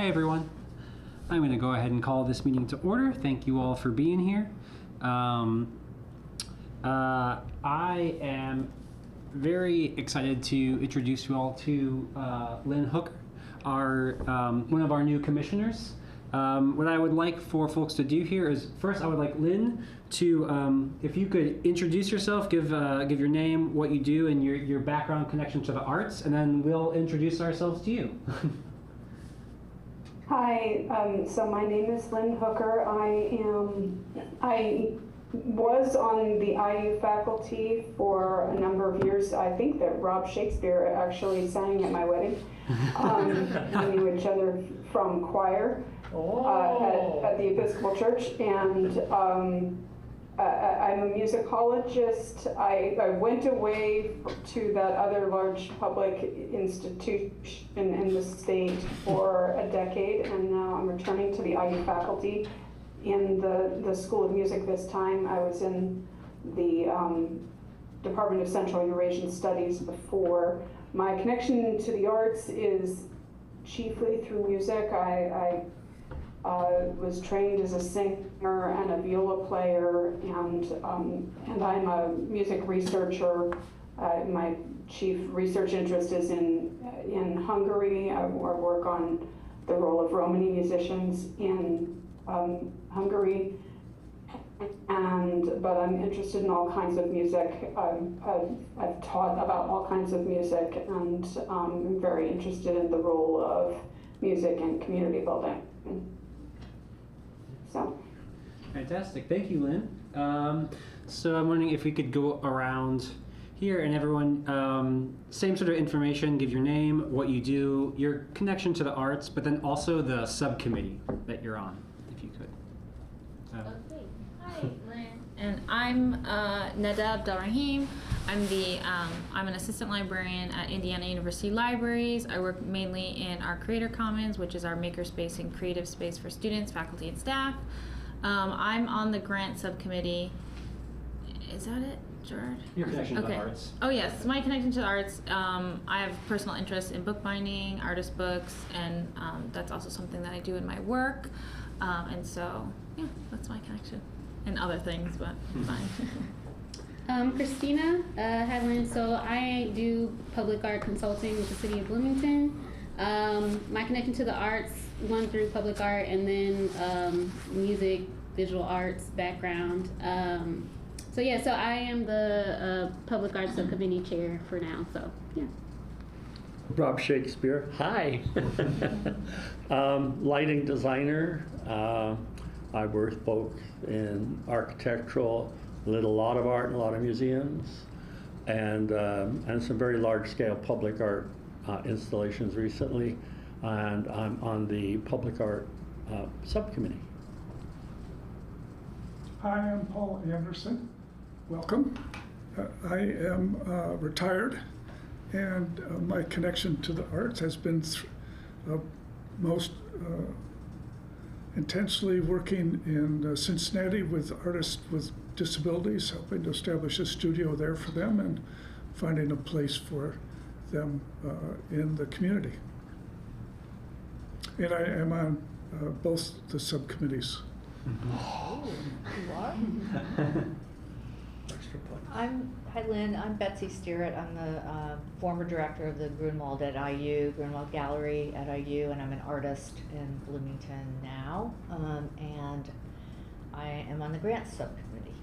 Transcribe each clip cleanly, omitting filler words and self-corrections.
Hi everyone. I'm going to go ahead and call this meeting to order. Thank you all for being here. I am very excited to introduce you all to Lynn Hooker, one of our new commissioners. What I would like for folks to do here is, first I would like Lynn to, if you could introduce yourself, give your name, what you do, and your background connection to the arts, and then we'll introduce ourselves to you. Hi, so my name is Lynn Hooker. I was on the IU faculty for a number of years. I think that Rob Shakespeare actually sang at my wedding. We knew each other from choir at the Episcopal Church, and I'm a musicologist. I went away to that other large public institution in the state for a decade, and now I'm returning to the IU faculty in the School of Music this time. I was in the Department of Central Eurasian Studies before. My connection to the arts is chiefly through music. I was trained as a singer and a viola player, and I'm a music researcher. My chief research interest is in Hungary. I work on the role of Romani musicians in Hungary, but I'm interested in all kinds of music. I've taught about all kinds of music, and I'm very interested in the role of music in community building. So. Fantastic, thank you, Lynn. So I'm wondering if we could go around here and everyone, same sort of information, give your name, what you do, your connection to the arts, but then also the subcommittee that you're on, if you could. Okay. Hi, Lynn. And I'm Nada Abdelrahim. I'm an assistant librarian at Indiana University Libraries. I work mainly in our Creator Commons, which is our makerspace and creative space for students, faculty, and staff. I'm on the grant subcommittee. Is that it, Gerard? Your connection to the arts. Oh yes, my connection to the arts. I have personal interest in bookbinding, artist books, and that's also something that I do in my work. And so, yeah, that's my connection. And other things, but fine. Christina Hadlin. So I do public art consulting with the city of Bloomington. My connection to the arts, one through public art, and then music, visual arts background. So I am the public arts subcommittee chair for now. So yeah. Rob Shakespeare. Hi. Lighting designer. I work both in architectural, did a lot of art in a lot of museums, and some very large-scale public art installations recently. And I'm on the public art subcommittee. Hi, I'm Paul Anderson. Welcome. I am retired, and my connection to the arts has been most intensely working in Cincinnati with artists with disabilities, helping to establish a studio there for them and finding a place for them in the community. And I am on both the subcommittees. Oh, you are? Hi Lynn, I'm Betsy Steerett. I'm the former director of the Grunwald at IU, Grunwald Gallery at IU, and I'm an artist in Bloomington now. And I am on the grants subcommittee.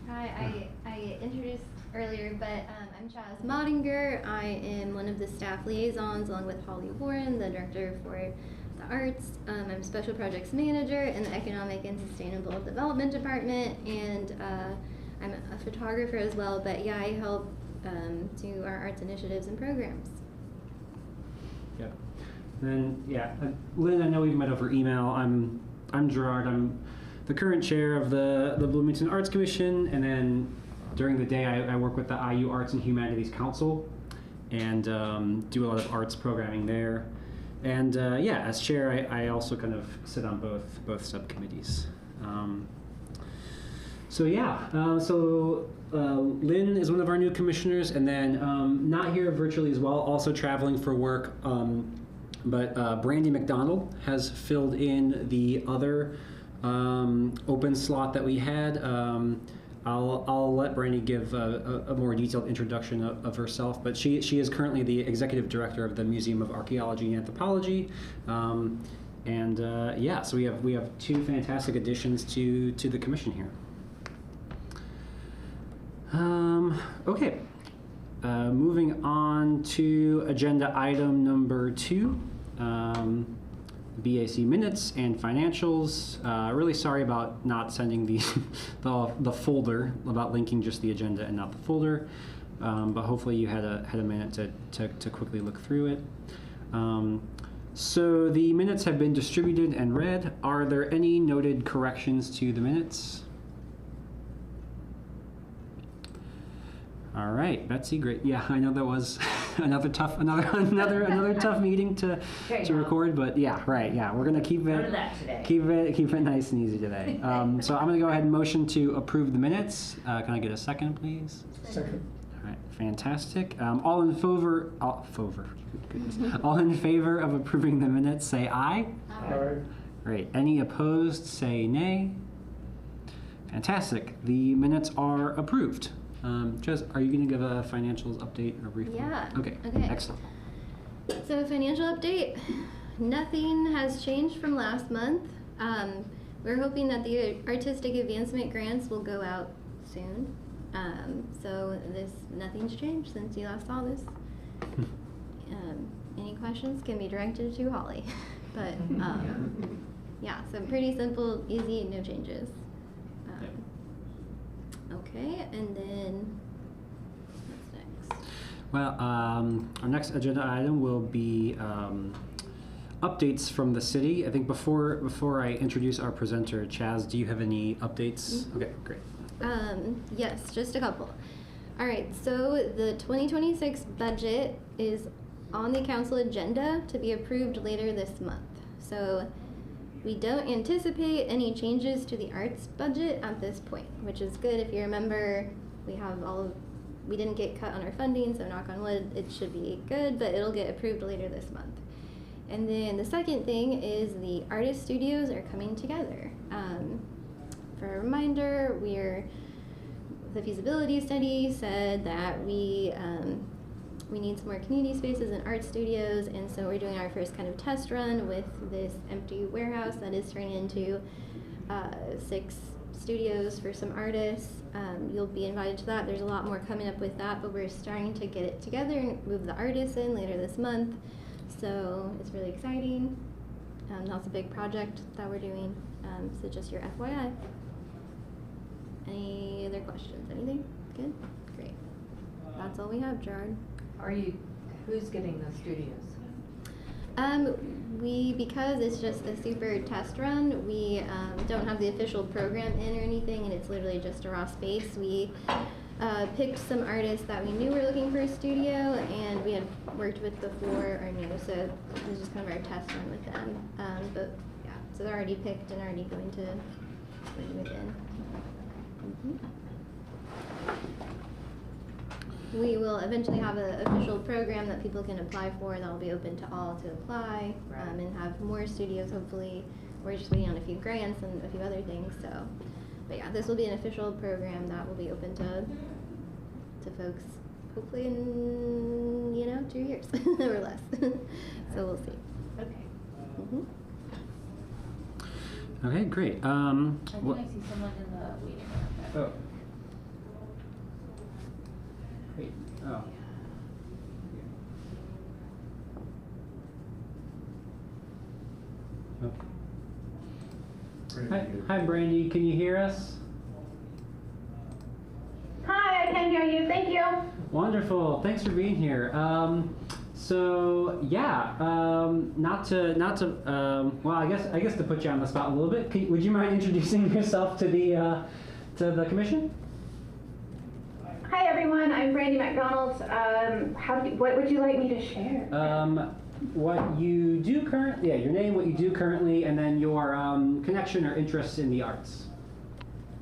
Hi, I introduced earlier, but I'm Chaz Modinger. I am one of the staff liaisons along with Holly Warren, the director for the arts. I'm special projects manager in the economic and sustainable development department, and I'm a photographer as well, but yeah, I help do our arts initiatives and programs. Yeah. And then, Lynn, I know we've met over email. I'm Gerard. I'm the current chair of the Bloomington Arts Commission, and then during the day I work with the IU Arts and Humanities Council and do a lot of arts programming there. And as chair, I also kind of sit on both subcommittees. So yeah, Lynn is one of our new commissioners, and then not here virtually as well, also traveling for work. But Brandy McDonald has filled in the other open slot that we had. I'll let Brandy give a more detailed introduction of herself, but she is currently the executive director of the Museum of Archaeology and Anthropology. Yeah, so we have two fantastic additions to the commission here. Okay, moving on to agenda item number 2, BAC minutes and financials. Really sorry about not sending the folder, about linking just the agenda and not the folder, but hopefully you had a minute to quickly look through it. So the minutes have been distributed and read. Are there any noted corrections to the minutes? All right, Betsy, great. Yeah, I know that was another tough meeting to record, but yeah, right. Yeah, we're gonna keep it nice and easy today. So I'm gonna go ahead and motion to approve the minutes. Can I get a second, please? Second. All right, fantastic. All in favor of approving the minutes, say aye. Aye. Great. Any opposed, say nay. Fantastic. The minutes are approved. Jess, are you going to give a financials update or briefly? Yeah. Okay. Excellent. So financial update, nothing has changed from last month. We're hoping that the artistic advancement grants will go out soon. So nothing's changed since you last saw this. Any questions can be directed to Holly. But yeah, so pretty simple, easy, no changes. Okay, and then what's next? Well, our next agenda item will be updates from the city. I think before I introduce our presenter, Chaz, do you have any updates? Mm-hmm. Okay, great. Yes, just a couple. All right, so the 2026 budget is on the council agenda to be approved later this month. So we don't anticipate any changes to the arts budget at this point, which is good. If you remember, we didn't get cut on our funding, so knock on wood, it should be good, but it'll get approved later this month. And then the second thing is the artist studios are coming together. For a reminder, the feasibility study said that we need some more community spaces and art studios, and so we're doing our first kind of test run with this empty warehouse that is turning into 6 studios for some artists. You'll be invited to that. There's a lot more coming up with that, but we're starting to get it together and move the artists in later this month. So it's really exciting. That's a big project that we're doing. So just your FYI. Any other questions? Anything? Good? Great. That's all we have, Gerard. Who's getting the studios? Because it's just a super test run, we don't have the official program in or anything, and it's literally just a raw space. We picked some artists that we knew were looking for a studio, and we had worked with before or knew, so it was just kind of our test run with them. But yeah, so they're already picked and already going to move in. Mm-hmm. We will eventually have an official program that people can apply for that will be open to all to apply, and have more studios hopefully. We're just waiting on a few grants and a few other things. So, but yeah, this will be an official program that will be open to folks hopefully in 2 years or less. So we'll see. Okay. Mm-hmm. Okay, great. I think I see someone in the waiting room. Oh. Great. Oh. Hi, Brandy. Can you hear us? Hi, I can hear you. Thank you. Wonderful. Thanks for being here. So yeah, well, I guess to put you on the spot a little bit, would you mind introducing yourself to the commission? Hi everyone, I'm Brandy McDonald. What would you like me to share? What you do currently, your name, what you do currently, and then your connection or interest in the arts.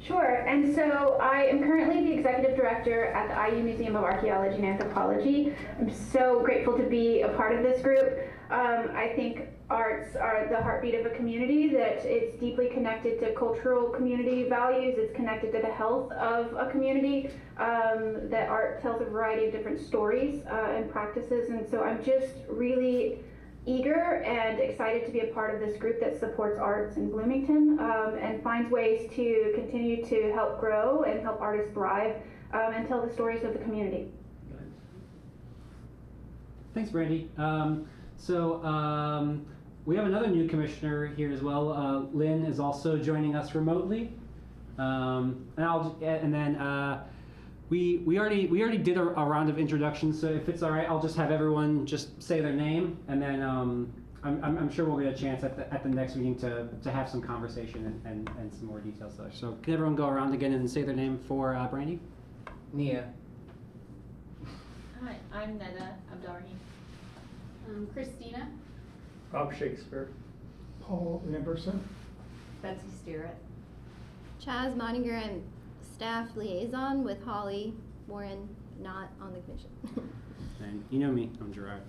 Sure, and so I am currently the executive director at the IU Museum of Archaeology and Anthropology. I'm so grateful to be a part of this group. I think arts are the heartbeat of a community, that it's deeply connected to cultural community values, it's connected to the health of a community, that art tells a variety of different stories and practices, and so I'm just really eager and excited to be a part of this group that supports arts in Bloomington and finds ways to continue to help grow and help artists thrive and tell the stories of the community. Thanks, Brandy. We have another new commissioner here as well. Lynn is also joining us remotely. We already did a round of introductions, so if it's all right, I'll just have everyone just say their name, and then I'm sure we'll get a chance at the next meeting to have some conversation and some more details there. So can everyone go around again and say their name for Brandy? Nia. Hi, I'm Neda Abdurrahim. Christina. Rob Shakespeare. Paul Anderson. Betsy Steeritt. Chaz Moniger, I'm staff liaison with Holly Warren, not on the commission. And you know me, I'm Gerard.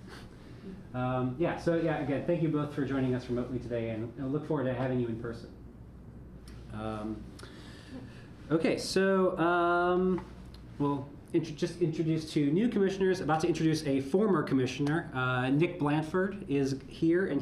Again, thank you both for joining us remotely today, and I look forward to having you in person. We'll just introduce two new commissioners. About to introduce a former commissioner. Nick Blanford is here, and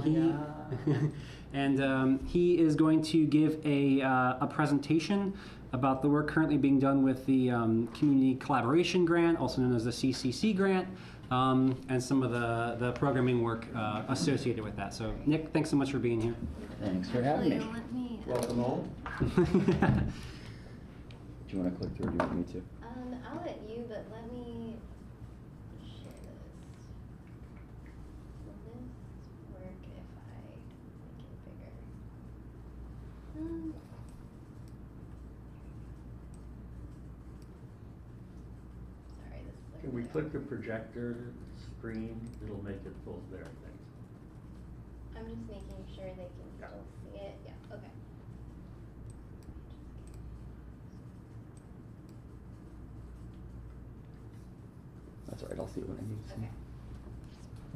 he is going to give a presentation about the work currently being done with the Community Collaboration Grant, also known as the CCC grant, and some of the programming work associated with that. So, Nick, thanks so much for being here. Thanks for having me. Welcome home. Do you want to click through or do you want me to? I'll let you, but let me share this. Will this work if I make it bigger? Sorry, this is like Can we click the projector screen? It'll make it full there, thanks. I'm just making sure they can still see it. Yeah, okay. That's all right, I'll see it when I need to see.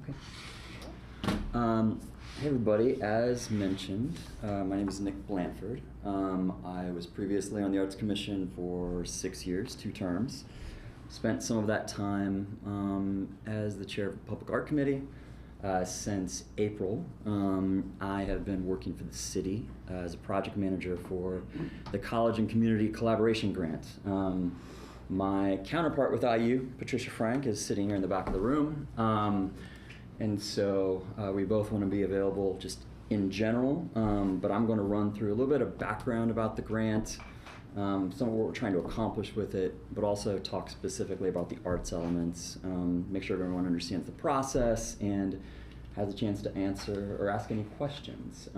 Okay. Hey everybody, as mentioned, my name is Nick Blanford. I was previously on the Arts Commission for 6 years, 2 terms. Spent some of that time as the chair of the Public Art Committee. Since April, I have been working for the city as a project manager for the College and Community Collaboration Grant. My counterpart with IU, Patricia Frank, is sitting here in the back of the room. And so we both want to be available just in general, but I'm going to run through a little bit of background about the grant, some of what we're trying to accomplish with it, but also talk specifically about the arts elements, make sure everyone understands the process and has a chance to answer or ask any questions.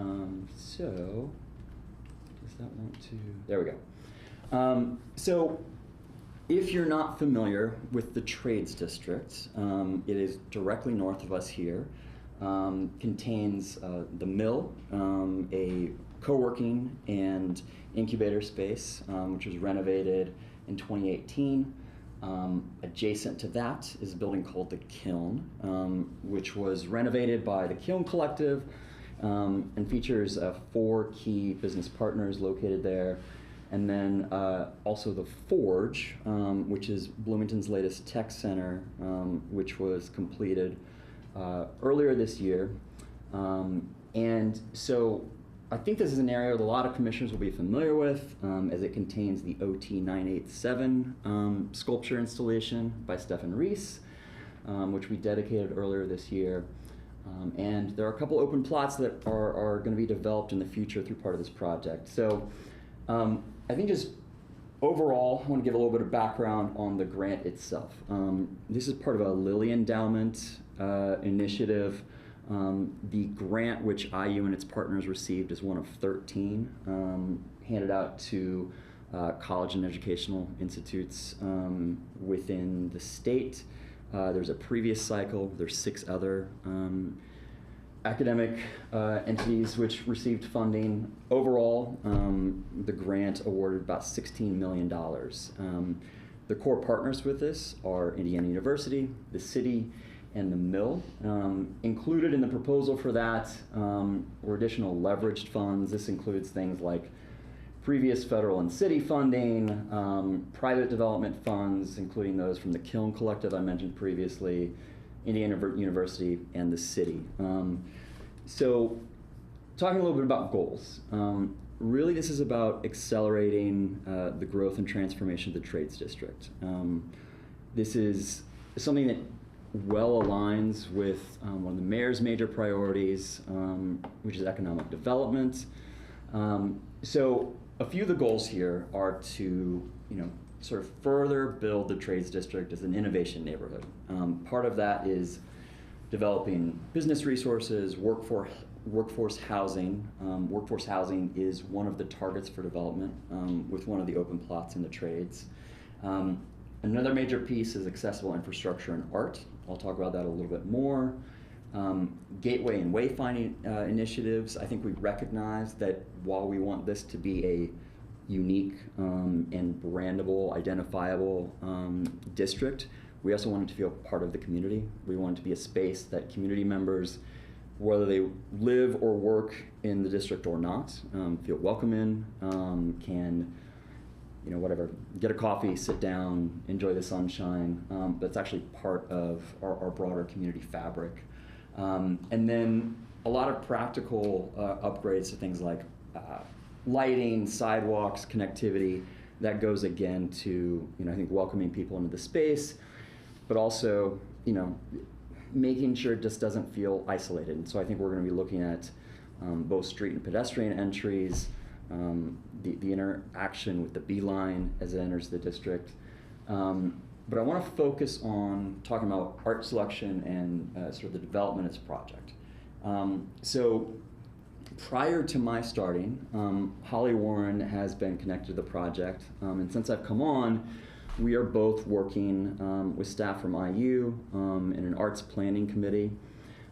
So, does that want to, there we go. So, if you're not familiar with the Trades District, it is directly north of us here. Contains the Mill, a co-working and incubator space, which was renovated in 2018. Adjacent to that is a building called the Kiln, which was renovated by the Kiln Collective and features 4 key business partners located there. And then also the Forge, which is Bloomington's latest tech center, which was completed earlier this year. And so I think this is an area that a lot of commissioners will be familiar with, as it contains the OT 987 sculpture installation by Stefan Rees, which we dedicated earlier this year. And there are a couple open plots that are going to be developed in the future through part of this project. So I think just overall, I want to give a little bit of background on the grant itself. This is part of a Lilly Endowment initiative. The grant which IU and its partners received is one of 13 handed out to college and educational institutes within the state. There's a previous cycle. There's 6 other academic entities which received funding. Overall, the grant awarded about $16 million. The core partners with this are Indiana University, the city, and the mill. Included in the proposal for that were additional leveraged funds. This includes things like previous federal and city funding, private development funds, including those from the Kiln Collective I mentioned previously, Indiana University, and the city. So talking a little bit about goals. Really this is about accelerating the growth and transformation of the trades district. This is something that well aligns with one of the mayor's major priorities, which is economic development. So a few of the goals here are to, sort of further build the trades district as an innovation neighborhood. Part of that is developing business resources, workforce housing. Workforce housing is one of the targets for development with one of the open plots in the trades. Another major piece is accessible infrastructure and art. I'll talk about that a little bit more. Gateway and wayfinding initiatives. I think we recognize that while we want this to be a unique and brandable, identifiable district, we also want it to feel part of the community. We want it to be a space that community members, whether they live or work in the district or not, feel welcome in, can, get a coffee, sit down, enjoy the sunshine, but it's actually part of our broader community fabric. And then a lot of practical upgrades to things like lighting, sidewalks, connectivity. That goes again to, I think welcoming people into the space, but also, making sure it just doesn't feel isolated. And so I think we're going to be looking at both street and pedestrian entries, the interaction with the B line as it enters the district. But I want to focus on talking about art selection and sort of the development of this project. So prior to my starting, Holly Warren has been connected to the project. And since I've come on, we are both working with staff from IU in an arts planning committee.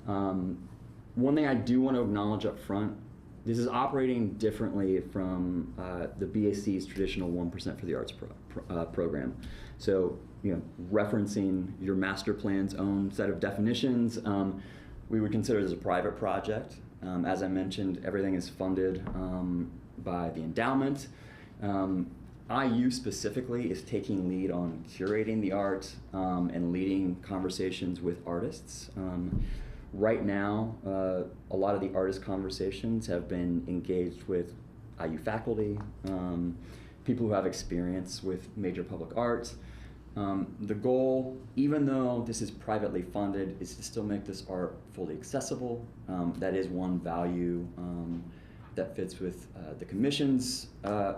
One thing I do want to acknowledge up front, this is operating differently from the BAC's traditional 1% for the Arts program. So, referencing your master plan's own set of definitions, we would consider this a private project. As I mentioned, everything is funded by the endowment. IU specifically is taking lead on curating the art and leading conversations with artists. Right now, a lot of the artist conversations have been engaged with IU faculty, people who have experience with major public art. The goal, even though this is privately funded, is to still make this art fully accessible. That is one value that fits with the Commission's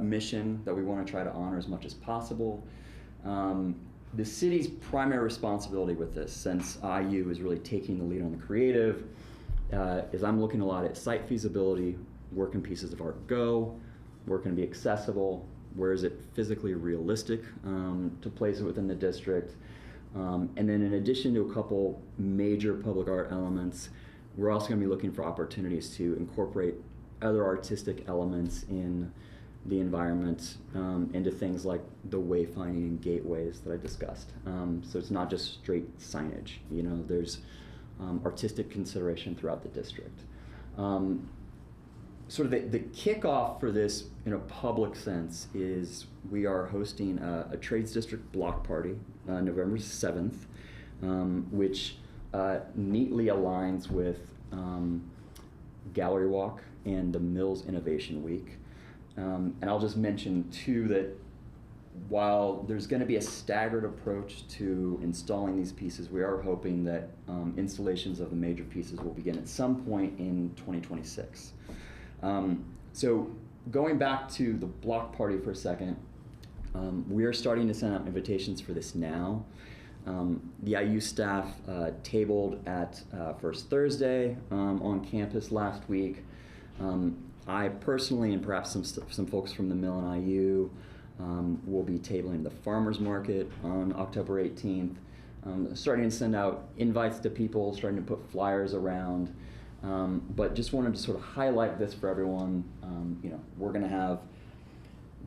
mission that we want to try to honor as much as possible. The city's primary responsibility with this, since IU is really taking the lead on the creative, is I'm looking a lot at site feasibility, where can pieces of art go, where can it be accessible, where is it physically realistic to place it within the district. And then in addition to a couple major public art elements, we're also going to be looking for opportunities to incorporate other artistic elements in the environment into things like the wayfinding and gateways that I discussed. So it's not just straight signage, there's artistic consideration throughout the district. Sort of the kickoff for this in a public sense is we are hosting a trades district block party November 7th, which neatly aligns with Gallery Walk and the Mills Innovation Week. And I'll just mention too that while there's going to be a staggered approach to installing these pieces, we are hoping that installations of the major pieces will begin at some point in 2026. So going back to the block party for a second, we are starting to send out invitations for this now. The IU staff tabled at First Thursday on campus last week. I personally, and perhaps some folks from the Mill and IU, will be tabling the farmers market on October 18th. Starting to send out invites to people, starting to put flyers around. but just wanted to sort of highlight this for everyone. You know, we're going to have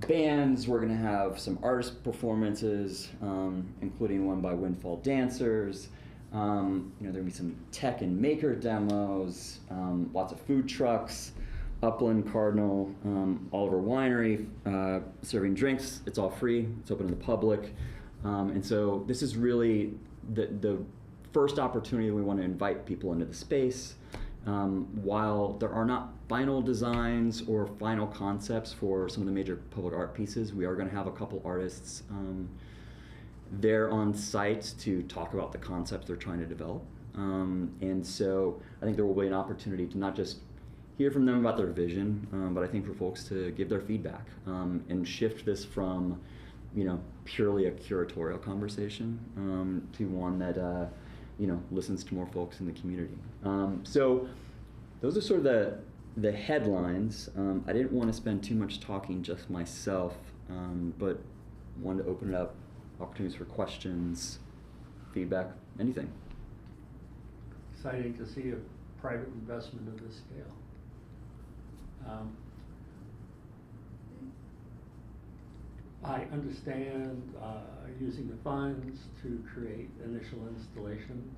bands, we're going to have some artist performances, including one by Windfall Dancers. You know, there'll be some tech and maker demos, lots of food trucks, Upland Cardinal, Oliver Winery, serving drinks. It's all free. It's open to the public. And so this is really the first opportunity we want to invite people into the space. While there are not final designs or final concepts for some of the major public art pieces, we are going to have a couple artists there on site to talk about the concepts they're trying to develop. And so I think there will be an opportunity to not just hear from them about their vision, but I think for folks to give their feedback and shift this from, you know, purely a curatorial conversation to one that you know, listens to more folks in the community. So those are sort of the headlines. I didn't want to spend too much talking just myself, but wanted to open it up, opportunities for questions, feedback, anything. Exciting to see a private investment of this scale. I understand using the funds to create initial installations,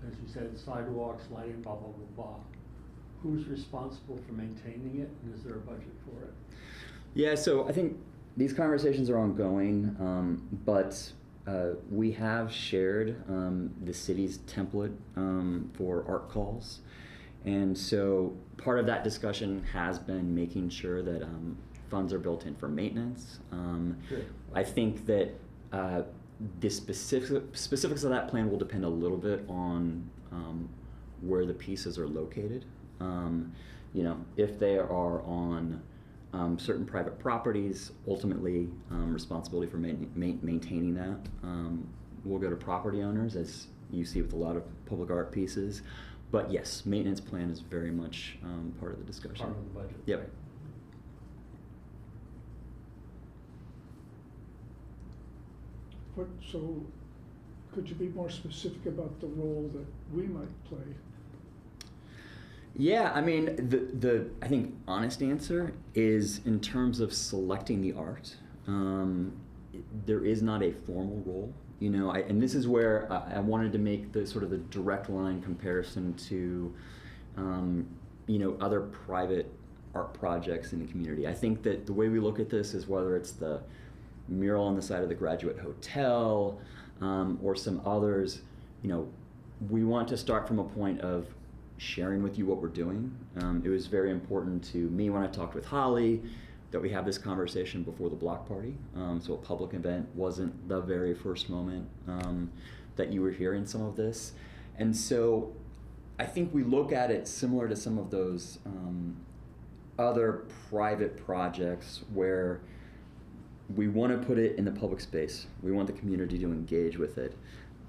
as you said, sidewalks, lighting, blah, blah, blah, blah. Who's responsible for maintaining it, and is there a budget for it? Yeah, so I think these conversations are ongoing, but we have shared the city's template for art calls. And so part of that discussion has been making sure that funds are built in for maintenance. I think that the specifics of that plan will depend a little bit on where the pieces are located. You know, if they are on certain private properties, ultimately responsibility for maintaining that will go to property owners, as you see with a lot of public art pieces. But yes, maintenance plan is very much part of the discussion. Part of the budget. Yep. Right. So could you be more specific about the role that we might play? Yeah, I mean, the I think honest answer is in terms of selecting the art, there is not a formal role. You know, and this is where I wanted to make the sort of the direct line comparison to, you know, other private art projects in the community. I think that the way we look at this is whether it's the mural on the side of the Graduate Hotel or some others, you know, we want to start from a point of sharing with you what we're doing. It was very important to me when I talked with Holly that we have this conversation before the block party. So a public event wasn't the very first moment that you were hearing some of this. And so I think we look at it similar to some of those other private projects where we want to put it in the public space. We want the community to engage with it.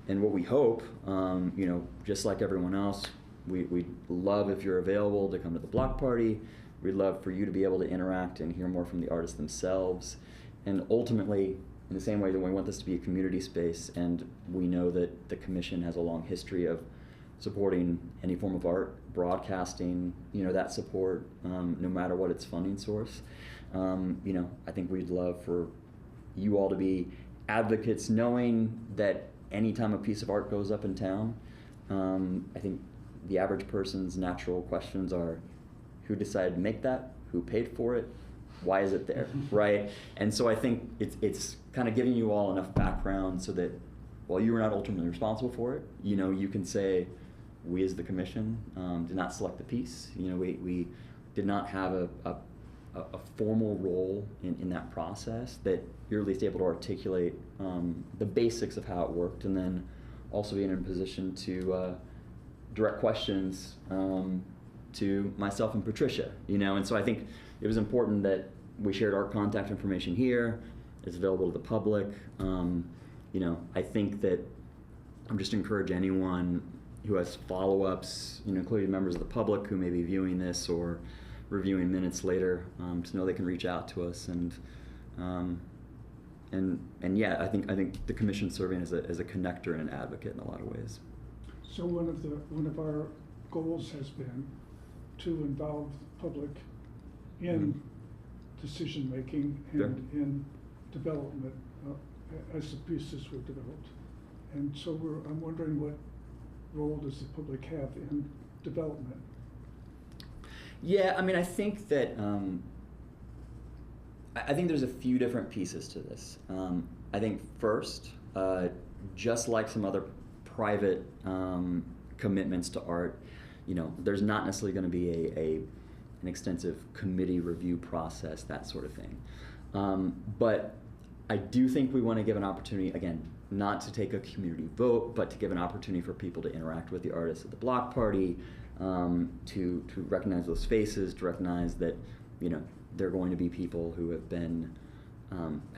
And what we hope, you know, just like everyone else, we'd love if you're available to come to the block party. We'd love for you to be able to interact and hear more from the artists themselves. And ultimately, in the same way that we want this to be a community space, and we know that the commission has a long history of supporting any form of art, broadcasting, you know, that support, no matter what its funding source. You know, I think we'd love for you all to be advocates, knowing that anytime a piece of art goes up in town, I think the average person's natural questions are, who decided to make that? Who paid for it? Why is it there, right? And so I think it's kind of giving you all enough background so that while you were not ultimately responsible for it, you know, you can say, we as the commission did not select the piece. You know, we did not have a formal role in that process, that you're at least able to articulate the basics of how it worked, and then also being in a position to direct questions to myself and Patricia, you know. And so I think it was important that we shared our contact information here. It's available to the public. You know, I think that I'm just encourage anyone who has follow-ups, you know, including members of the public who may be viewing this or reviewing minutes later, to know they can reach out to us. And yeah, I think the commission's serving as a connector and an advocate in a lot of ways. So one of our goals has been to involve the public in decision-making and Sure. in development as the pieces were developed. And so I'm wondering, what role does the public have in development? Yeah, I mean, I think that I think there's a few different pieces to this. I think first, just like some other private commitments to art, you know, there's not necessarily going to be an extensive committee review process, that sort of thing. But I do think we want to give an opportunity, again, not to take a community vote, but to give an opportunity for people to interact with the artists at the block party, to recognize those faces, to recognize that, you know, they're going to be people who have been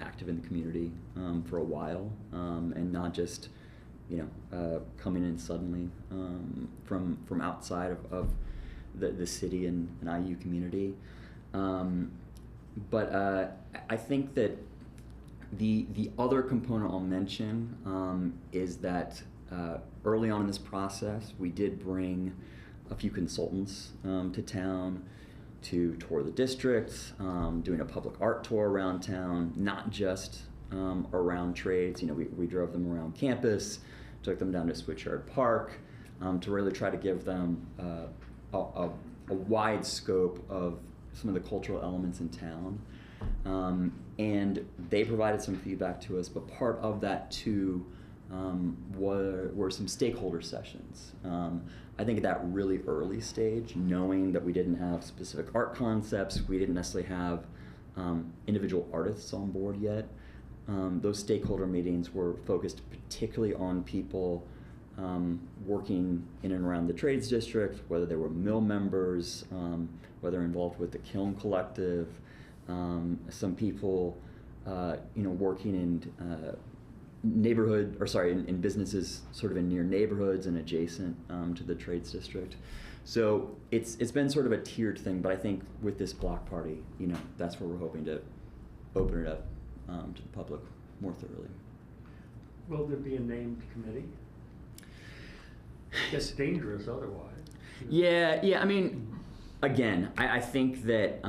active in the community for a while, and not just, you know, coming in suddenly from outside of the city and IU community. But I think that the other component I'll mention is that early on in this process, we did bring a few consultants to town to tour the district, doing a public art tour around town, not just around trades. You know, we drove them around campus, took them down to Switchyard Park to really try to give them a wide scope of some of the cultural elements in town. And they provided some feedback to us, but part of that too were some stakeholder sessions. I think at that really early stage, knowing that we didn't have specific art concepts, we didn't necessarily have individual artists on board yet, those stakeholder meetings were focused particularly on people working in and around the trades district, whether they were mill members, whether involved with the kiln collective, some people you know, working in in businesses sort of in near neighborhoods and adjacent to the trades district. So it's been sort of a tiered thing, but I think with this block party, you know, that's where we're hoping to open it up to the public more thoroughly. Will there be a named committee? It's dangerous otherwise. Yeah, I mean, again, I think that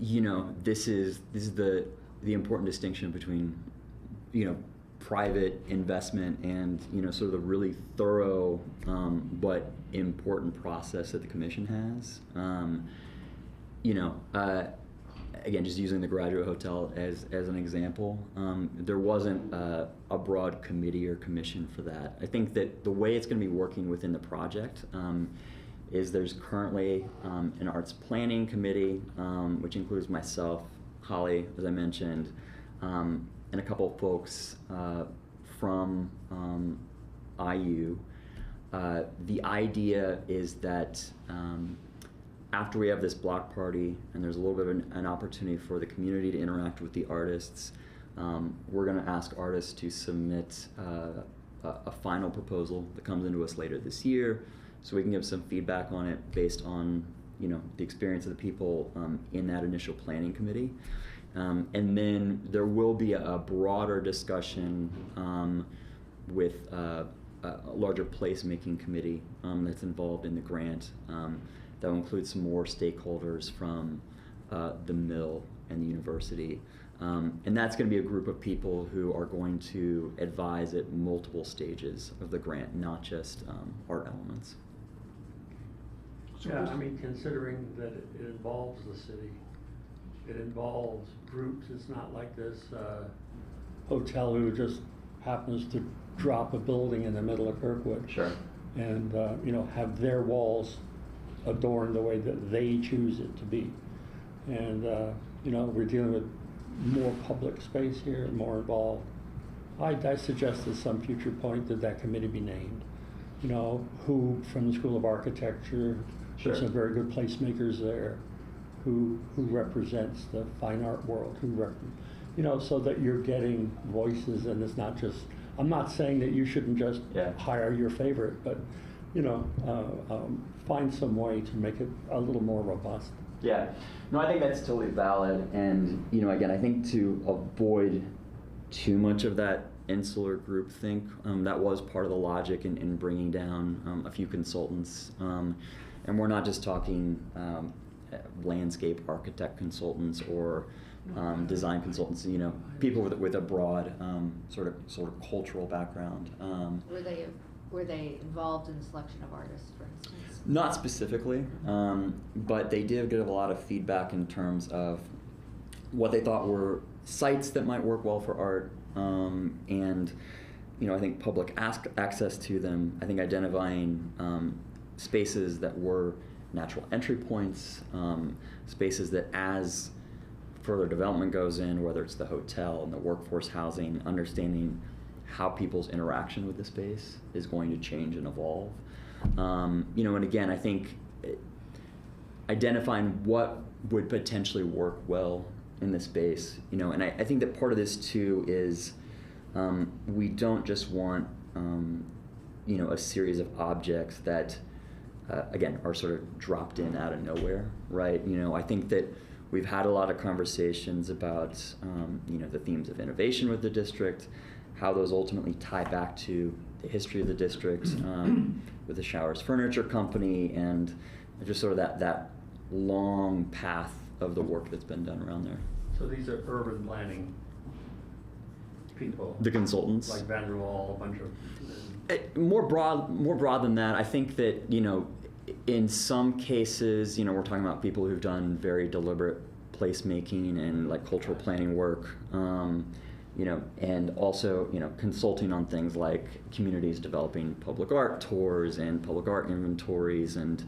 you know, this is the important distinction between, you know, private investment and, you know, sort of the really thorough but important process that the commission has. You know, again, just using the Graduate Hotel as an example, there wasn't a broad committee or commission for that. I think that the way it's going to be working within the project is there's currently an arts planning committee, which includes myself, Holly, as I mentioned, and a couple of folks from IU. The idea is that after we have this block party and there's a little bit of an opportunity for the community to interact with the artists, we're going to ask artists to submit a final proposal that comes into us later this year, so we can give some feedback on it based on, you know, the experience of the people in that initial planning committee. And then there will be a broader discussion with a larger placemaking committee that's involved in the grant. That will include some more stakeholders from the mill and the university. And that's going to be a group of people who are going to advise at multiple stages of the grant, not just art elements. Yeah, I mean, considering that it involves the city, it involves groups. It's not like this hotel who just happens to drop a building in the middle of Kirkwood. Sure. And you know, have their walls adorned the way that they choose it to be. And you know, we're dealing with more public space here, more involved. I suggest at some future point that committee be named. You know, who from the School of Architecture, Sure. there's some very good placemakers there, who represents the fine art world, you know, so that you're getting voices, and it's not just, I'm not saying that you shouldn't just hire your favorite, but, you know, find some way to make it a little more robust. Yeah, no, I think that's totally valid, and, you know, again, I think to avoid too much of that insular groupthink. That was part of the logic in bringing down a few consultants. And we're not just talking landscape architect consultants or design consultants. You know, people with a broad sort of cultural background. Were they involved in the selection of artists, for instance? Not specifically, but they did give a lot of feedback in terms of what they thought were sites that might work well for art, and you know, I think public access to them. I think identifying spaces that were natural entry points, spaces that as further development goes in, whether it's the hotel and the workforce housing, understanding how people's interaction with the space is going to change and evolve. You know, and again, I think identifying what would potentially work well in the space, you know, and I think that part of this too is we don't just want, you know, a series of objects that, again, are sort of dropped in out of nowhere, right? You know, I think that we've had a lot of conversations about, you know, the themes of innovation with the district, how those ultimately tie back to the history of the district with the Showers Furniture Company, and just sort of that long path of the work that's been done around there. So these are urban planning people? The consultants? Like Van der Waal, a bunch of... More broad than that. I think that, you know, in some cases, you know, we're talking about people who've done very deliberate placemaking and like cultural planning work, you know, and also, you know, consulting on things like communities developing public art tours and public art inventories, and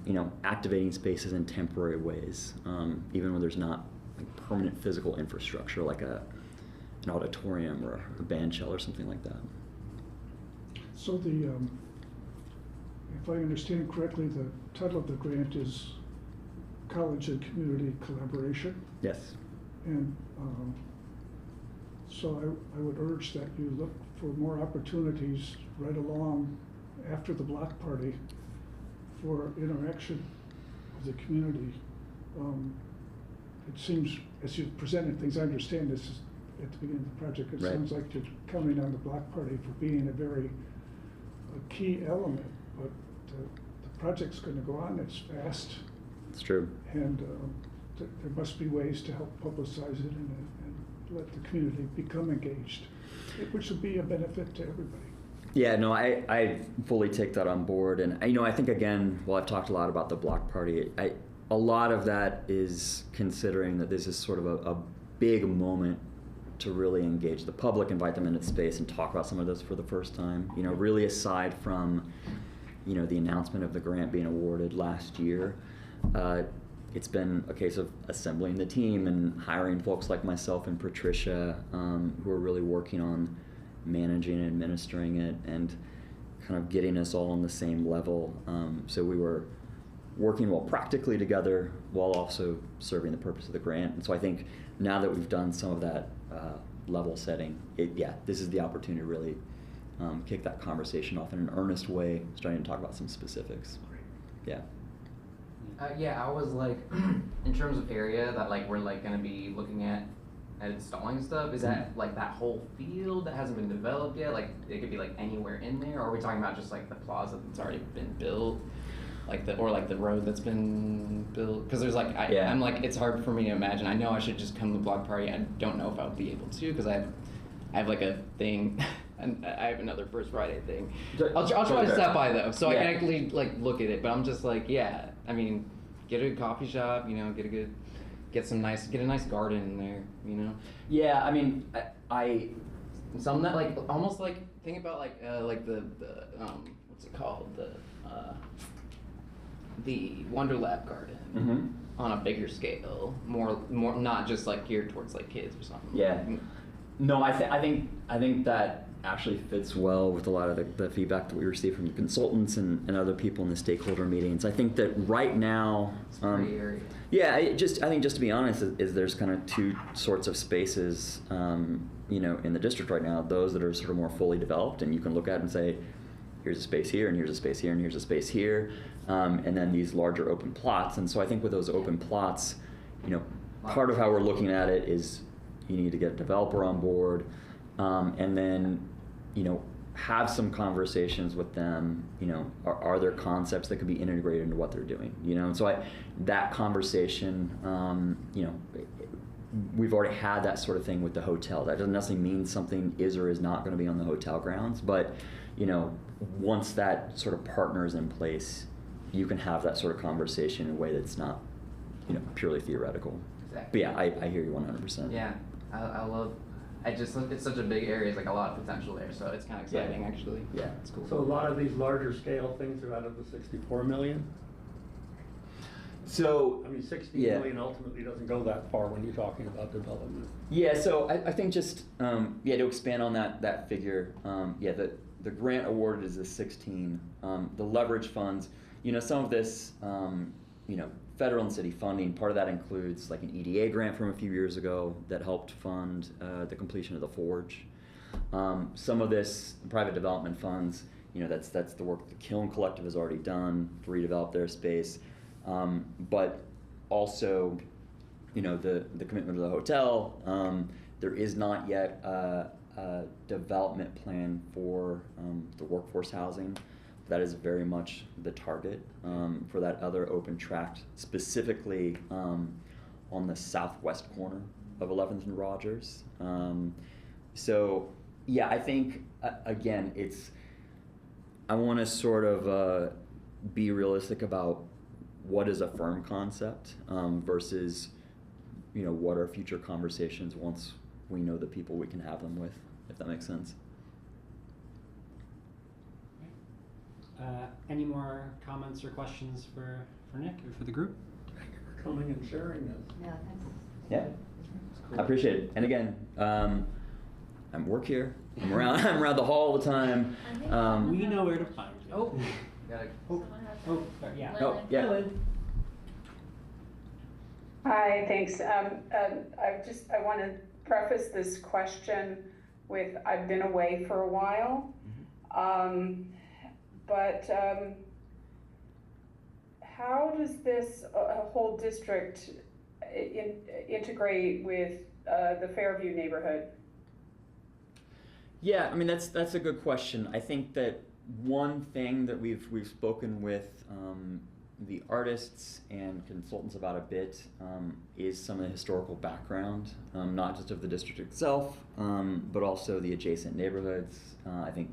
you know, activating spaces in temporary ways, even when there's not like permanent physical infrastructure like an auditorium or a band shell or something like that. So the, if I understand correctly, the title of the grant is College and Community Collaboration. Yes. And so I would urge that you look for more opportunities right along after the block party for interaction with the community. It seems, as you've presented things, I understand this is at the beginning of the project, it right. sounds like you're counting on the block party for being a very key element, but the project's going to go on, it's fast. It's true. And there must be ways to help publicize it and let the community become engaged, which would be a benefit to everybody. Yeah, no, I fully take that on board, and you know, I think again, while I've talked a lot about the block party, a lot of that is considering that this is sort of a big moment to really engage the public, invite them into space, and talk about some of this for the first time. You know, really aside from, you know, the announcement of the grant being awarded last year, it's been a case of assembling the team and hiring folks like myself and Patricia, who are really working on managing and administering it and kind of getting us all on the same level. So we were working well practically together while also serving the purpose of the grant. And so I think now that we've done some of that level setting, this is the opportunity to really kick that conversation off in an earnest way, starting to talk about some specifics. Yeah. Yeah, I was like, in terms of area that like we're like gonna be looking at installing stuff, is that like that whole field that hasn't been developed yet? Like it could be like anywhere in there, or are we talking about just like the plaza that's already been built, like the road that's been built? Because there's like I'm like, it's hard for me to imagine. I know I should just come to the block party. I don't know if I would be able to, because I have like a thing. And I have another First Friday thing. I'll try to stop by though, so I can actually like look at it. But I'm just like, yeah, I mean, get a coffee shop, you know, get a nice garden in there, you know. Yeah, I mean, Some that like almost like think about like the what's it called, the Wonder Lab garden on a bigger scale, more not just like geared towards like kids or something. Yeah. No, I think that actually fits well with a lot of the feedback that we receive from the consultants and other people in the stakeholder meetings. I think that right now, it's a gray area. Yeah, I think just to be honest, is there's kind of two sorts of spaces, you know, in the district right now. Those that are sort of more fully developed, and you can look at and say, here's a space here, and here's a space here, and here's a space here, and then these larger open plots. And so I think with those open plots, you know, part of how we're looking at it is you need to get a developer on board. and then, have some conversations with them. Are there concepts that could be integrated into what they're doing? And so that conversation, we've already had that sort of thing with the hotel. That doesn't necessarily mean something is or is not going to be on the hotel grounds, but once that sort of partner is in place, you can have that sort of conversation in a way that's not, purely theoretical. Exactly. But yeah, I hear you 100%. Yeah, I love. It's such a big area. It's like a lot of potential there, so it's kind of exciting actually. Yeah, it's cool. So a lot of these larger scale things are out of the 64 million? So, I mean, 60 million ultimately doesn't go that far when you're talking about development. Yeah, so I think just, to expand on that figure, the grant awarded is the 16. The leverage funds, some of this, federal and city funding, part of that includes like an EDA grant from a few years ago that helped fund the completion of the Forge. Some of this private development funds, that's the work the Kiln Collective has already done to redevelop their space. But also, the commitment to the hotel. There is not yet a development plan for the workforce housing. That is very much the target for that other open tract, specifically on the southwest corner of 11th and Rogers. So, yeah, I think, again, I want to sort of be realistic about what is a firm concept versus, what are future conversations once we know the people we can have them with, if that makes sense. Any more comments or questions for Nick or for the group? Thank you for coming and sharing this. Yeah, thanks. Yeah, Cool. I appreciate it. And again, I work here. I'm around the hall all the time. We know where to find you. Oh, gotta. Sorry, yeah. Oh, yeah. Hi, thanks. I want to preface this question with I've been away for a while, but how does this whole district integrate with the Fairview neighborhood? Yeah, I mean that's a good question. I think that one thing that we've spoken with the artists and consultants about a bit is some of the historical background, not just of the district itself, but also the adjacent neighborhoods. I think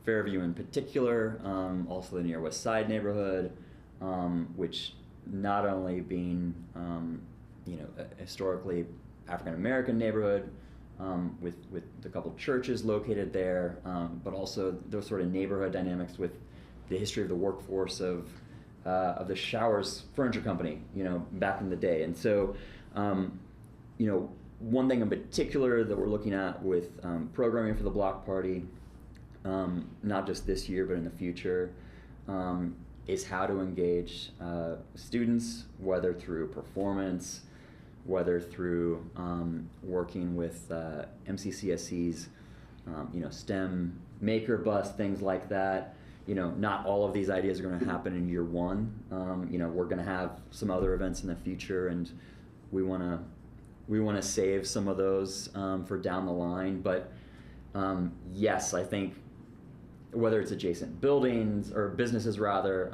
Fairview in particular, also the Near West Side neighborhood, which not only being a historically African American neighborhood with a couple churches located there, but also those sort of neighborhood dynamics with the history of the workforce of the Showers Furniture Company, back in the day. And so, one thing in particular that we're looking at with programming for the block party, not just this year but in the future, is how to engage students, whether through performance, whether through working with MCCSC's, STEM maker bus, things like that. Not all of these ideas are going to happen in year one. We're going to have some other events in the future, and we want to save some of those for down the line. But yes, I think whether it's adjacent buildings or businesses rather,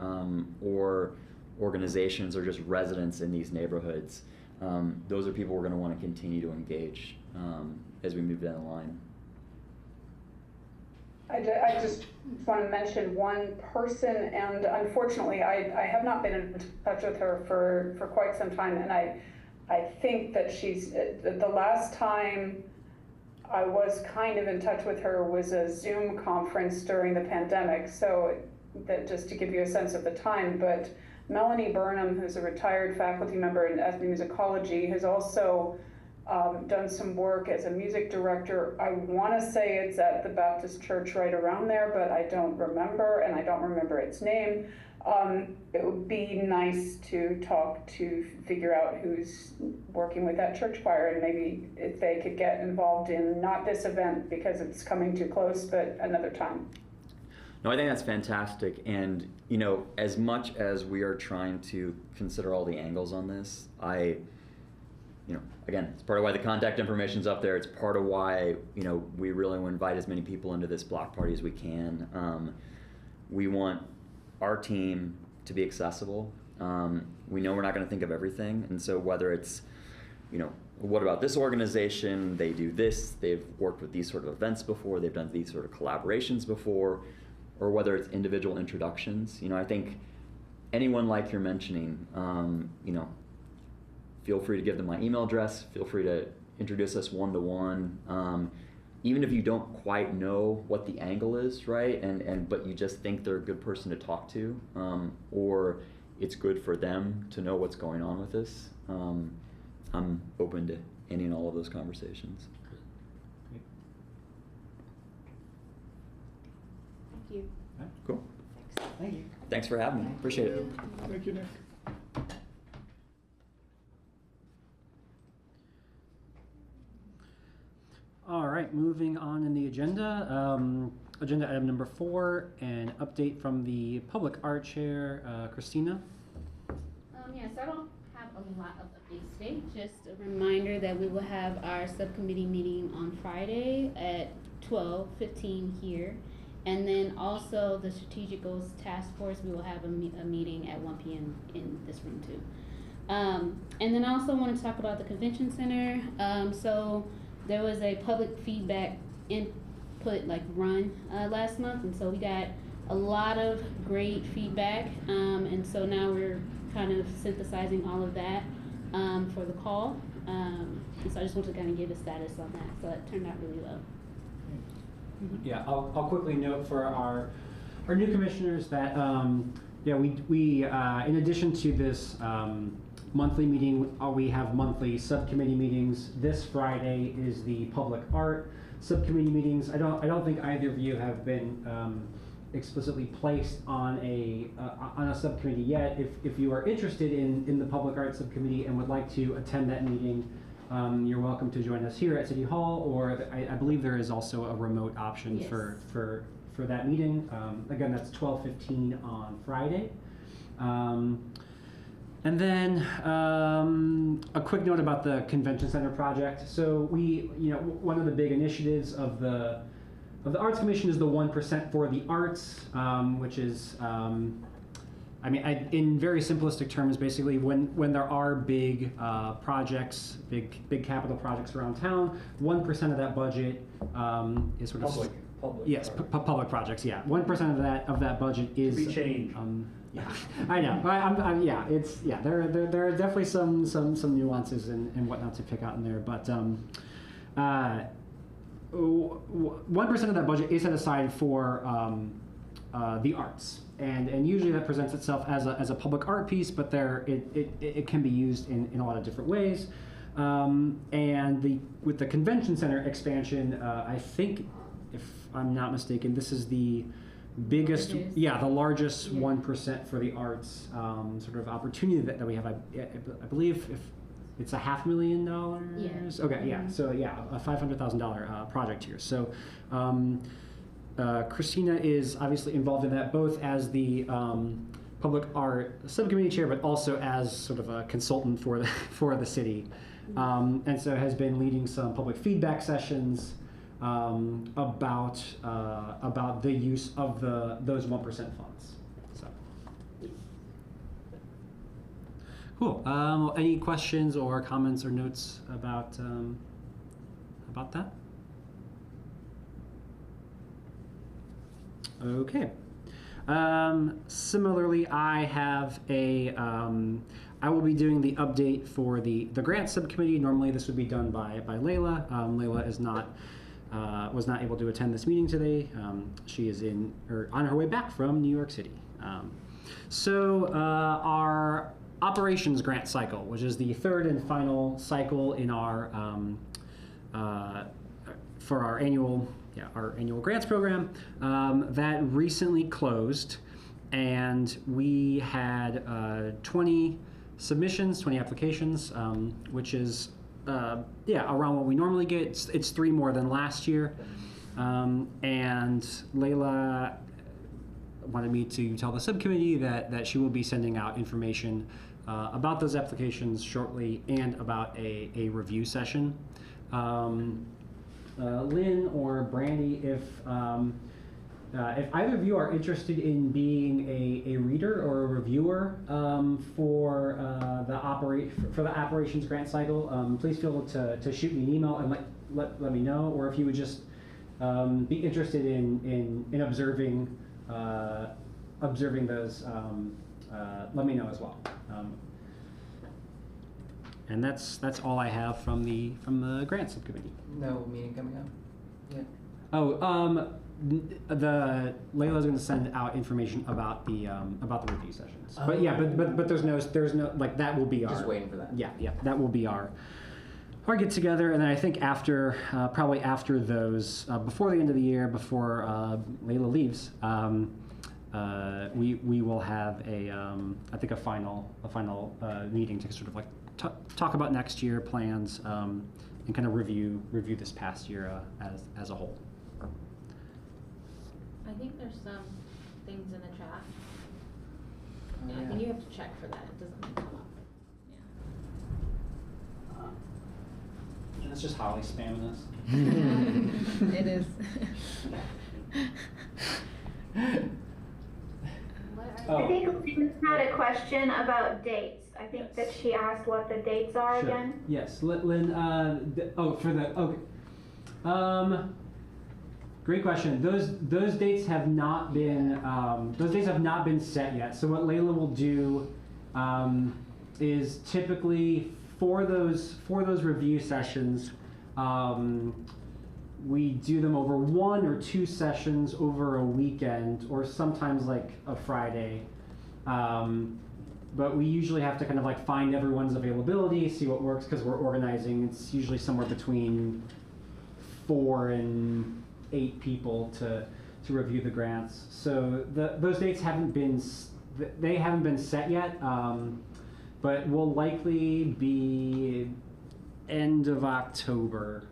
or organizations or just residents in these neighborhoods, those are people we're going to want to continue to engage as we move down the line. I just want to mention one person, and unfortunately I have not been in touch with her for quite some time, and I think that she's, the last time I was kind of in touch with her was a Zoom conference during the pandemic, so that just to give you a sense of the time. But Melanie Burnham, who's a retired faculty member in ethnomusicology, has also done some work as a music director. I want to say it's at the Baptist Church right around there, but I don't remember, and I don't remember its name. It would be nice to talk to figure out who's working with that church choir, and maybe if they could get involved in not this event because it's coming too close, but another time. No, I think that's fantastic. And, as much as we are trying to consider all the angles on this, again, it's part of why the contact information's up there. It's part of why, we really want to invite as many people into this block party as we can. We want our team to be accessible. We know we're not going to think of everything, and so whether it's, what about this organization? They do this. They've worked with these sort of events before. They've done these sort of collaborations before, or whether it's individual introductions. I think anyone like you're mentioning, feel free to give them my email address. Feel free to introduce us one-to-one. Even if you don't quite know what the angle is, right? But you just think they're a good person to talk to, or it's good for them to know what's going on with this. I'm open to any and all of those conversations. Great. Thank you. Cool. Thank you. Thanks for having me. Appreciate it. Thank you, Nick. All right, moving on in the agenda. Agenda item number 4, an update from the Public Art Chair, Christina. So I don't have a lot of updates today. Just a reminder that we will have our subcommittee meeting on Friday at 12:15 here. And then also the Strategic Goals Task Force, we will have a meeting at 1 p.m. in this room too. And then I also want to talk about the convention center. So there was a public feedback input run last month, and so we got a lot of great feedback. And so now we're kind of synthesizing all of that for the call. And so I just want to kind of give a status on that. So it turned out really well. Yeah, I'll quickly note for our new commissioners that we in addition to this monthly meeting, we have monthly subcommittee meetings. This Friday is the public art subcommittee meetings. I don't think either of you have been explicitly placed on a subcommittee yet. If you are interested in the public art subcommittee and would like to attend that meeting, you're welcome to join us here at City Hall, or I believe there is also a remote option Yes. for that meeting. Again, that's 12:15 on Friday. And then a quick note about the convention center project. So one of the big initiatives of the Arts Commission is the 1% for the arts, which is, in very simplistic terms, basically when there are big projects, big capital projects around town, 1% of that budget is sort of Public. Yes, public projects. Yeah, 1% of that budget is To be changed. Yeah, I know. There are definitely some nuances and whatnot to pick out in there, but 1% of that budget is set aside for the arts, and usually that presents itself as a public art piece, but it can be used in a lot of different ways. And with the convention center expansion, I think, if I'm not mistaken, this is the biggest, the largest 1% for the arts sort of opportunity that we have. I believe if it's $500,000. Yeah. Okay, yeah. So a $500,000 project here. So Christina is obviously involved in that, both as the public art subcommittee chair, but also as sort of a consultant for the city, and so has been leading some public feedback sessions about the use of those 1% funds. So, cool. Any questions or comments or notes about that? Okay. Similarly, I have I will be doing the update for the grant subcommittee. Normally, this would be done by Layla. Layla is not. Was not able to attend this meeting today. She is on her way back from New York City. So our operations grant cycle, which is the third and final cycle in our for our annual grants program, that recently closed, and we had 20 submissions, 20 applications, which is around what we normally get. It's 3 more than last year. And Layla wanted me to tell the subcommittee that she will be sending out information about those applications shortly and about a review session. Lynn or Brandy, if either of you are interested in being a reader or a reviewer for the operations grant cycle, please feel to shoot me an email and let me know, or if you would just be interested in observing those, let me know as well. And that's all I have from the grant subcommittee. No meeting coming up? Yeah. Oh, Layla's going to send out information about the review sessions. But yeah, but there's no like that will be our. Just waiting for that. Yeah, that will be our get together, and then I think after probably after those before the end of the year, before Layla leaves, we will have I think a final meeting to sort of like talk about next year plans and kind of review this past year as a whole. I think there's some things in the chat. Oh, I think you have to check for that. It doesn't come up. And it's just Holly spamming us. Yeah. It is. I think Lynn had a question about dates. I think that she asked what the dates are Sure. again. Yes, Lynn. Great question. Those dates have not been set yet. So what Layla will do is typically for those review sessions, we do them over 1 or 2 sessions over a weekend, or sometimes like a Friday. But we usually have to kind of like find everyone's availability, see what works, because we're organizing. It's usually somewhere between 4 and 8 people to review the grants. So those dates haven't been set yet, but will likely be end of October,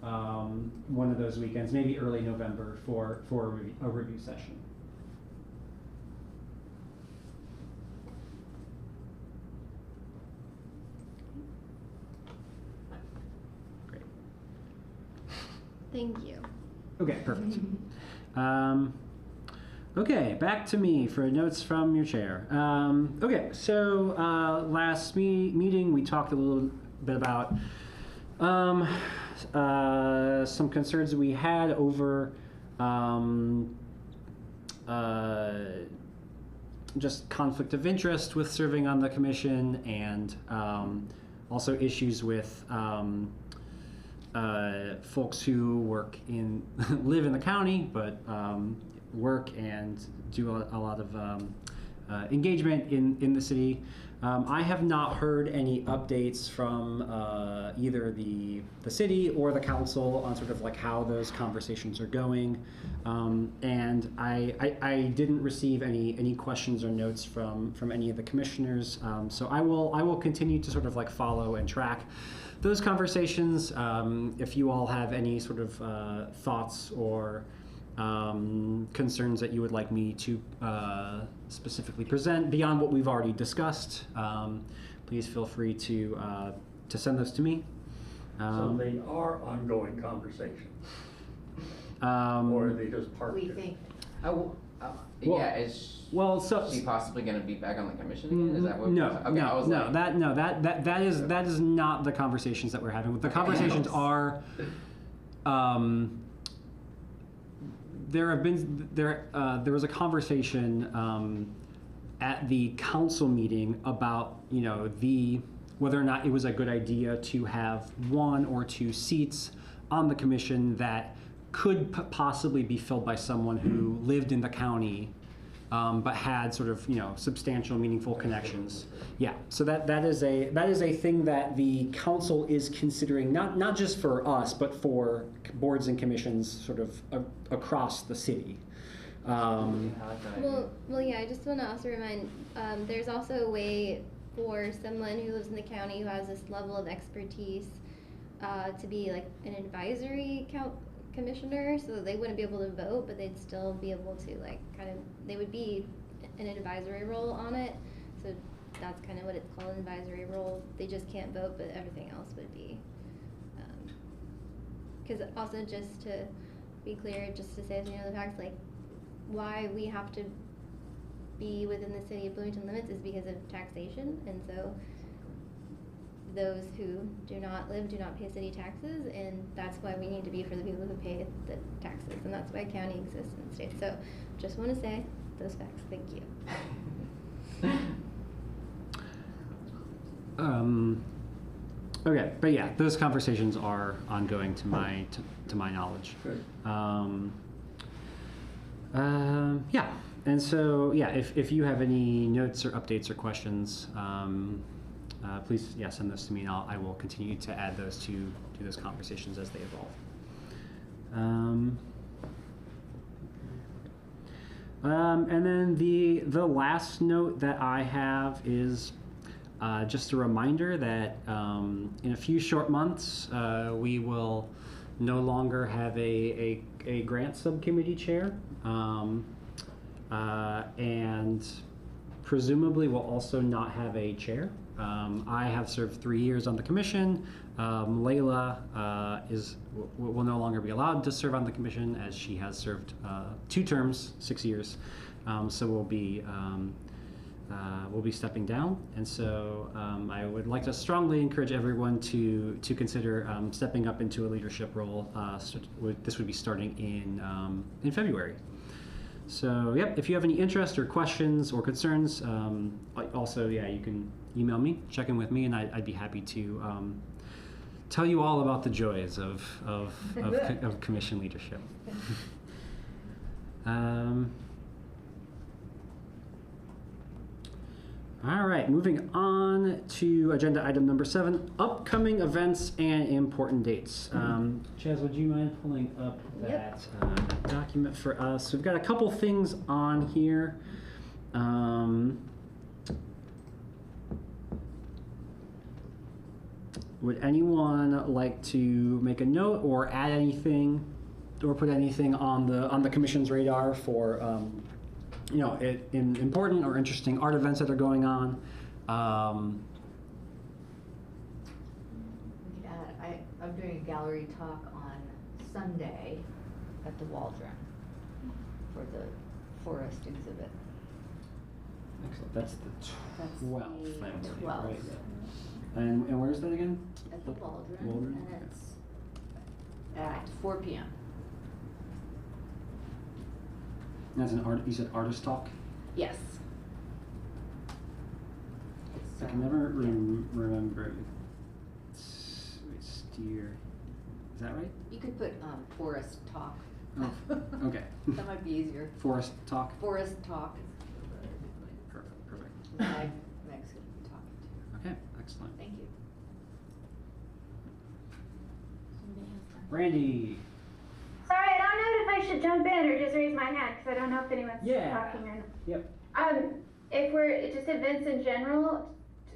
one of those weekends, maybe early November for a review session. Thank you. Okay, perfect. Okay, back to me for notes from your chair. Okay, so last meeting we talked a little bit about some concerns we had over just conflict of interest with serving on the commission, and also issues with folks who live in the county, but work and do a lot of engagement in the city. I have not heard any updates from either the city or the council on sort of like how those conversations are going, and I didn't receive any questions or notes from any of the commissioners. So I will continue to sort of like follow and track those conversations. If you all have any sort of thoughts or concerns that you would like me to specifically present beyond what we've already discussed, please feel free to send those to me. So they are ongoing conversations, or are they just parked? We there? think. Yeah, is she possibly going to be back on the commission again? Is that what? No, Okay, I was like, that is not the conversations that we're having. The conversations are, there was a conversation at the council meeting about whether or not it was a good idea to have 1 or 2 seats on the commission that could possibly be filled by someone who lived in the county, but had sort of substantial, meaningful connections. Yeah, so that is a thing that the council is considering, not just for us, but for boards and commissions sort of across the city. Well, yeah, I just want to also remind, there's also a way for someone who lives in the county who has this level of expertise to be like an advisory commissioner, so they wouldn't be able to vote, but they'd still be able to like they would be in an advisory role on it. So that's kind of what it's called, an advisory role. They just can't vote, but everything else would be. Because also, just to be clear, just to say the facts, like why we have to be within the city of Bloomington limits is because of taxation, and so those who do not pay city taxes, and that's why we need to be for the people who pay the taxes, and that's why county exists in the state. So just want to say those facts. Thank you. Okay, but yeah, those conversations are ongoing to my knowledge. Good. Yeah, and so yeah, if you have any notes or updates or questions, please send those to me, and I will continue to add those to those conversations as they evolve. And then the last note that I have is just a reminder that in a few short months we will no longer have a grant subcommittee chair, and presumably we'll also not have a chair. I have served 3 years on the commission. Layla will no longer be allowed to serve on the commission, as she has served 2 terms, 6 years. So we'll be stepping down, and so I would like to strongly encourage everyone to consider stepping up into a leadership role. This would be starting in February. So yep, if you have any interest or questions or concerns, also you can email me, check in with me, and I'd be happy to tell you all about the joys of commission leadership. All right, moving on to agenda item number 7, upcoming events and important dates. Chaz, would you mind pulling up that document for us? We've got a couple things on here. Would anyone like to make a note or add anything or put anything on the commission's radar for in important or interesting art events that are going on? I'm doing a gallery talk on Sunday at the Waldron for the forest exhibit. Excellent. That's the 12th. That's the 12th. Right. And where is that again? At the Waldron, Waldron? and it's at 4 p.m. That's you said artist talk? Yes. I can never remember. Steer. Is that right? You could put forest talk. Oh, okay. That might be easier. Forest talk? Forest talk. Perfect. My Meg's going to be talking to you. Okay, excellent. Thank you. Brandy. Sorry, I don't know if I should jump in or just raise my hand because I don't know if anyone's talking or not. Yep. If we're just events in general,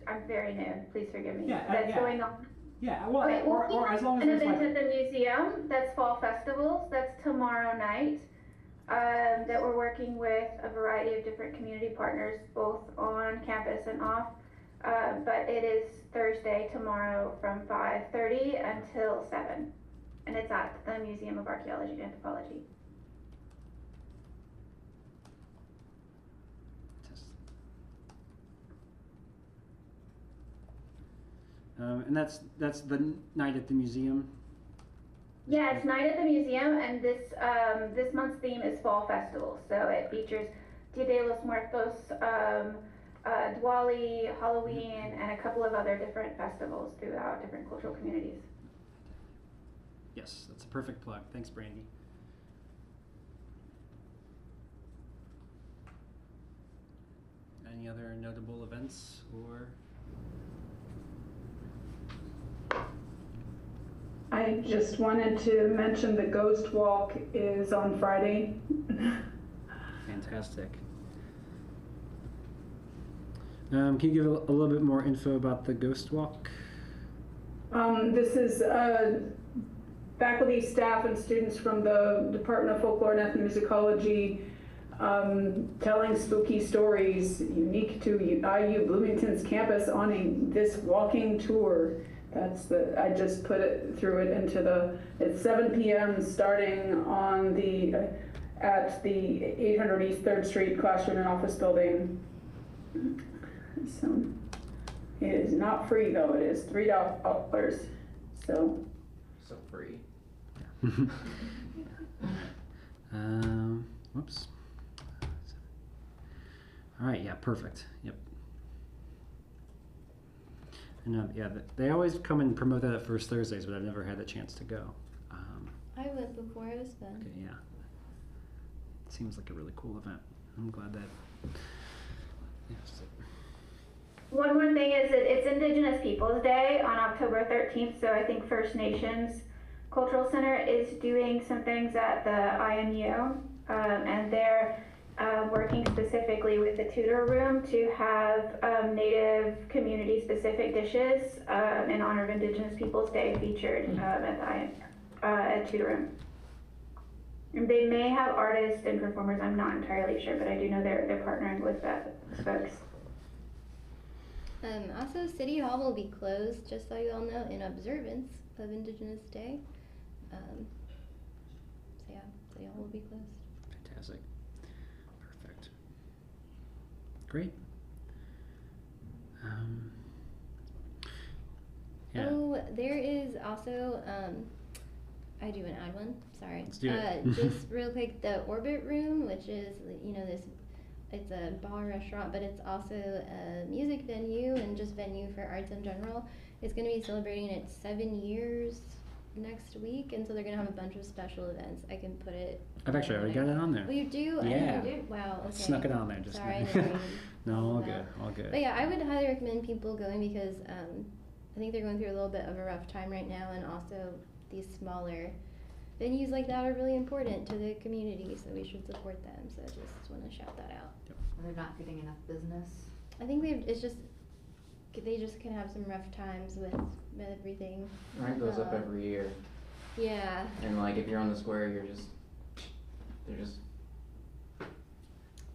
I'm very new. Please forgive me. That's going on. Yeah. Well, Okay, or as long as an there's event at the museum. That's fall festivals. That's tomorrow night. That we're working with a variety of different community partners, both on campus and off. But it is Thursday tomorrow from 5:30 until 7. And it's at the Museum of Archaeology and Anthropology. And that's the night at the museum? Yeah, it's night at the museum, and this month's theme is fall festivals. So it features Dia de los Muertos, Diwali, Halloween, and a couple of other different festivals throughout different cultural communities. Yes, that's a perfect plug. Thanks, Brandy. Any other notable events or? I just wanted to mention the Ghost Walk is on Friday. Fantastic. Can you give a little bit more info about the Ghost Walk? This is faculty, staff, and students from the Department of Folklore and Ethnomusicology telling spooky stories unique to IU Bloomington's campus on this walking tour. I just put it it's 7 p.m. starting on at the 800 East 3rd Street Classroom and Office Building. So it is not free though, it is $3. So free. Whoops. All right, yeah, perfect. Yep. And yeah, they always come and promote that at First Thursdays, but I've never had the chance to go. I went before, it was fun. Okay, yeah. It seems like a really cool event. I'm glad that. Yes. One more thing is that it's Indigenous Peoples Day on October 13th, so I think First Nations Cultural Center is doing some things at the IMU, and they're working specifically with the tutor room to have Native community-specific dishes in honor of Indigenous Peoples Day featured at tutor room. And they may have artists and performers, I'm not entirely sure, but I do know they're partnering with that folks. Also, City Hall will be closed, just so you all know, in observance of Indigenous Day. So yeah, City Hall will be closed. Fantastic. Perfect. Great. Yeah. Oh, there is also, I do an odd one, sorry. Let's do it. Just real quick, the Orbit Room, which is, it's a bar restaurant, but it's also a music venue and just venue for arts in general. It's going to be celebrating its 7 years next week, and so they're going to have a bunch of special events. I can put it. I've actually already got it on there. Oh, you do? Yeah. I did? Wow, okay. Snuck it on there just Sorry, now. I didn't read No, all that. good, all good. But yeah, I would highly recommend people going because I think they're going through a little bit of a rough time right now, and also these smaller venues like that are really important to the community, so we should support them. So I just want to shout that out. They're not getting enough business. I think they just can have some rough times with everything. Rent goes up every year. Yeah. And like if you're on the square,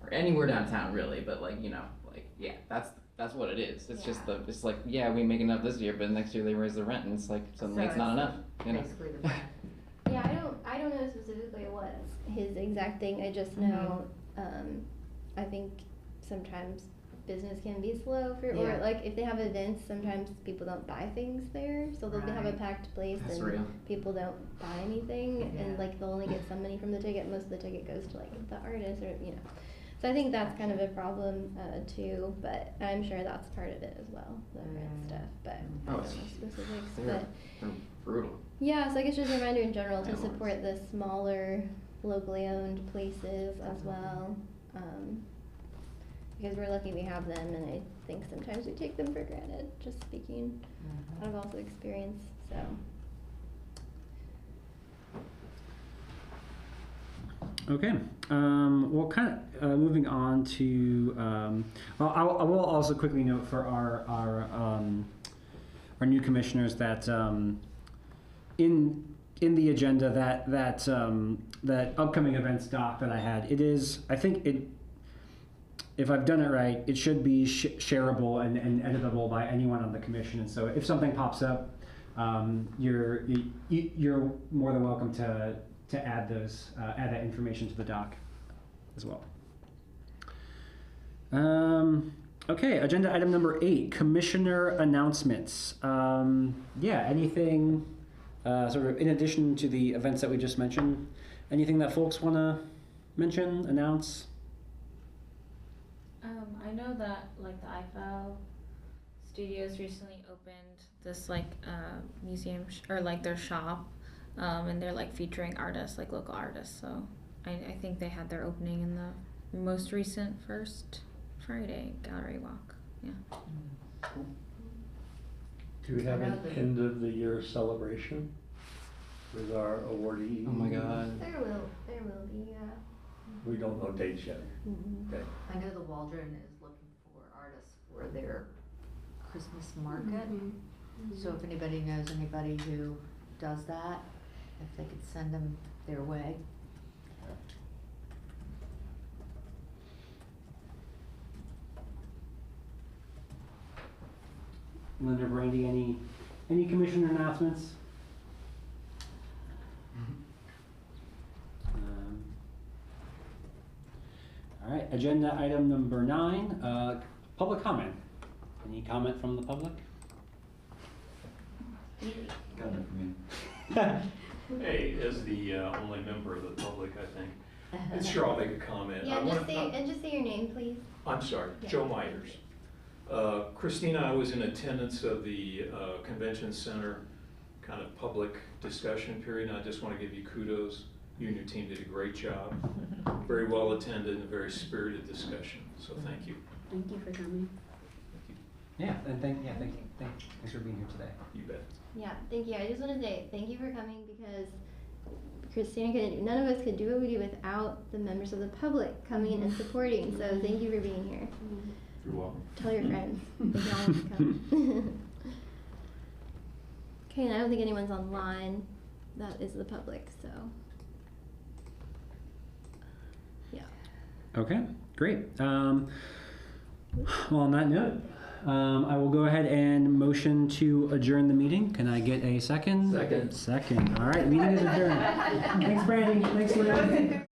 or anywhere downtown really, but yeah, that's what it is. It's just it's like, yeah, we make enough this year, but next year they raise the rent and it's like suddenly it's not enough. Basically the rent. Yeah, I don't know specifically what's his exact thing. I just know I think sometimes business can be slow or like if they have events, sometimes people don't buy things there, so they'll have a packed place. That's and real. people don't buy anything, and like they'll only get some money from the ticket. Most of the ticket goes to like the artist, or so I think that's kind of a problem too, but I'm sure that's part of it as well, the rent stuff, but I don't know specifics. They're brutal. Yeah, so I guess just a reminder in general to Landlords. support the smaller, locally owned places as well. Because we're lucky we have them, and I think sometimes we take them for granted, just speaking out of also experience, so. Okay. Well, kind of moving on to. I will also quickly note for our new commissioners that in the agenda that upcoming events doc that I had, it is, I think it. If I've done it right, it should be shareable and editable by anyone on the commission. And so if something pops up, you're more than welcome to add that information to the doc as well. Okay, agenda item number 8, commissioner announcements. Anything sort of in addition to the events that we just mentioned, anything that folks want to mention, announce? I know that like the IFL Studios recently opened this museum or their shop, and they're featuring artists, local artists. So I think they had their opening in the most recent First Friday gallery walk. Yeah. Do we have an end of the year celebration with our awardees? Oh my God. There will be, yeah. We don't know dates yet. Okay. I know the Waldron is looking for artists for their Christmas market. So if anybody knows anybody who does that, if they could send them their way. Linda, Brandy, any commissioner announcements? All right, agenda item number 9, public comment. Any comment from the public? Comment from me. Hey, as the only member of the public, I think, it's sure I'll make a comment. Yeah, I wanna- just say your name, please. I'm sorry, Yeah. Joe Miters. Christina, I was in attendance of the convention center kind of public discussion period, and I just want to give you kudos. You and your team did a great job. Very well attended and a very spirited discussion, so thank you. Thank you for coming. Yeah, and thanks for being here today. You bet. Yeah, thank you. I just want to say thank you for coming because Christina couldn't, none of us could do what we do without the members of the public coming and supporting. So thank you for being here. You're welcome. Tell your friends if y'all want to come. Okay, and I don't think anyone's online that is the public, so yeah. Okay, great. Well, on that note, I will go ahead and motion to adjourn the meeting. Can I get a second? Second. Second. All right, meeting is adjourned. Thanks, Brandy. Thanks, Lynn.